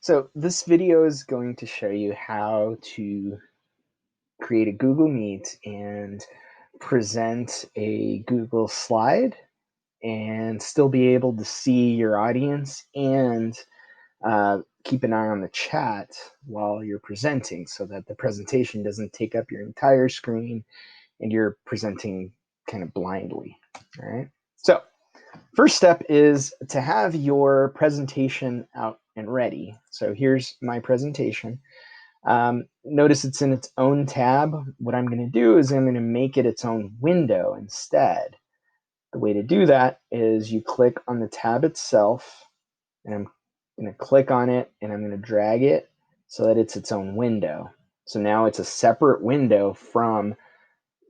So this video is going to show you how to create a Google Meet and present a Google slide and still be able to see your audience and keep an eye on the chat while you're presenting so that the presentation doesn't take up your entire screen and you're presenting kind of blindly. All right. So first step is to have your presentation out and ready. So here's my presentation. Notice it's in its own tab. What I'm going to do is I'm going to make it its own window instead. The way to do that is you click on the tab itself, and I'm going to click on it, and I'm going to drag it so that it's its own window. So now it's a separate window from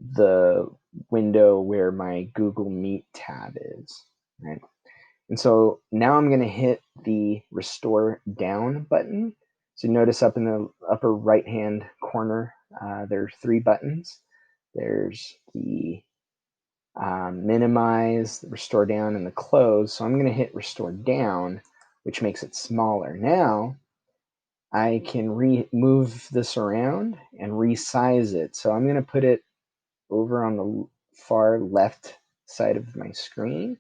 the window where my Google Meet tab is, right? And so now I'm going to hit the restore down button. So notice up in the upper right hand corner, there are three buttons. There's the minimize, the restore down, and the close. So I'm going to hit restore down, which makes it smaller. Now I can move this around and resize it. So I'm going to put it over on the far left side of my screen,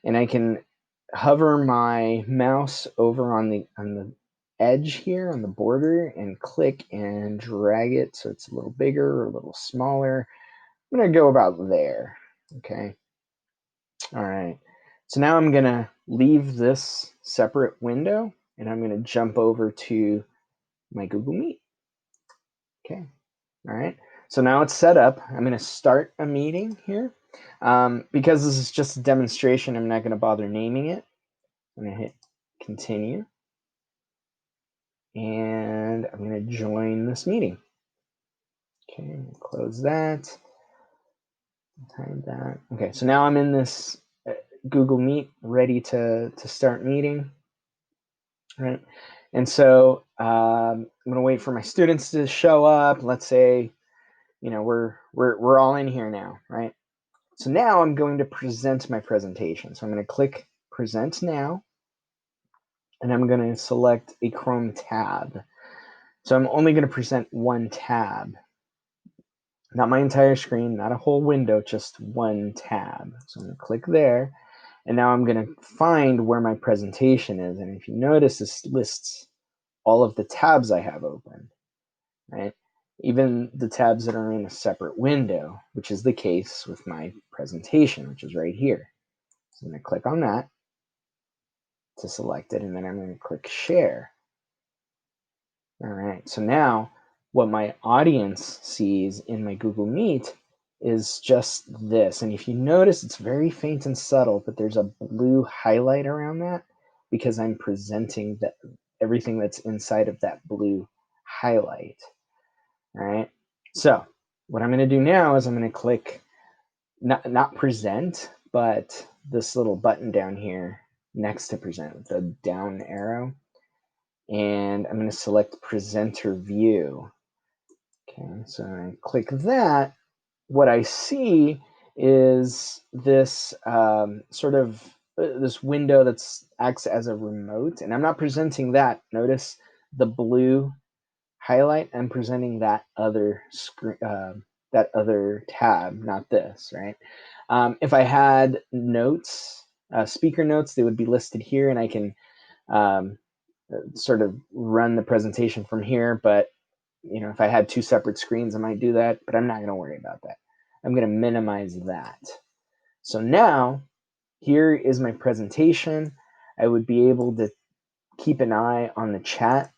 and I can hover my mouse over on the edge here on the border and click and drag it so it's a little bigger or a little smaller. I'm going to go about there. Okay. All right. So now I'm going to leave this separate window and I'm going to jump over to my Google Meet. Okay. All right. So now it's set up. I'm going to start a meeting here. Because this is just a demonstration, I'm not going to bother naming it. I'm going to hit continue. And I'm going to join this meeting. Okay, close that. Hide that. Okay, so now I'm in this Google Meet, ready to start meeting. Right, and so I'm going to wait for my students to show up. Let's say, you know, we're all in here now, right? So now I'm going to present my presentation. So I'm going to click Present Now, and I'm going to select a Chrome tab. So I'm only going to present one tab. Not my entire screen, not a whole window, just one tab. So I'm going to click there, and now I'm going to find where my presentation is. And if you notice, this lists all of the tabs I have open, right? Even the tabs that are in a separate window, which is the case with my presentation, which is right here. So I'm going to click on that to select it, and then I'm going to click Share. All right, so now what my audience sees in my Google Meet is just this. And if you notice, it's very faint and subtle, but there's a blue highlight around that because I'm presenting everything that's inside of that blue highlight. All right, so what I'm going to do now is I'm going to click not present, but this little button down here next to present, the down arrow. And I'm going to select presenter view. Okay, so I click that. What I see is this sort of this window that acts as a remote, and I'm not presenting that. Notice the blue highlight. I'm presenting that other screen, that other tab, not this, right? If I had notes, speaker notes, they would be listed here, and I can sort of run the presentation from here. But you know, if I had two separate screens, I might do that, but I'm not going to worry about that. I'm going to minimize that. So now here is my presentation. I would be able to keep an eye on the chat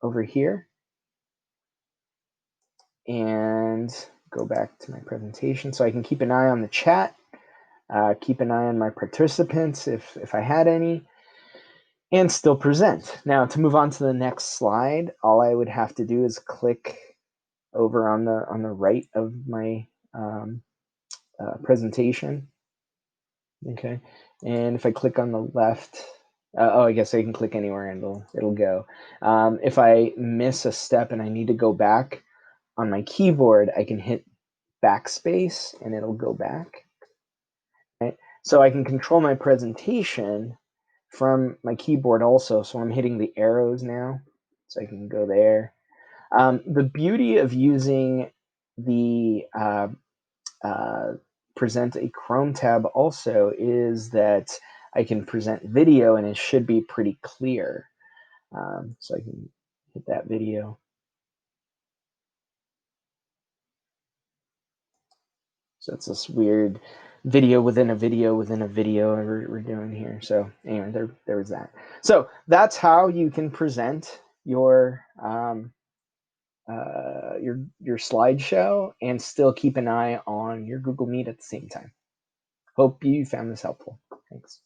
over here and go back to my presentation so I can keep an eye on the chat, keep an eye on my participants if I had any, and still present. Now to move on to the next slide, all I would have to do is click over on the right of my presentation. Okay, and if I click on the left, I guess I can click anywhere and it'll go. If I miss a step and I need to go back on my keyboard, I can hit backspace and it'll go back. Right? So I can control my presentation from my keyboard also. So I'm hitting the arrows now, so I can go there. The beauty of using the present a Chrome tab also is that I can present video and it should be pretty clear. So I can hit that video. So it's this weird video within a video within a video we're doing here. So anyway, there was that. So that's how you can present your your slideshow and still keep an eye on your Google Meet at the same time. Hope you found this helpful. Thanks.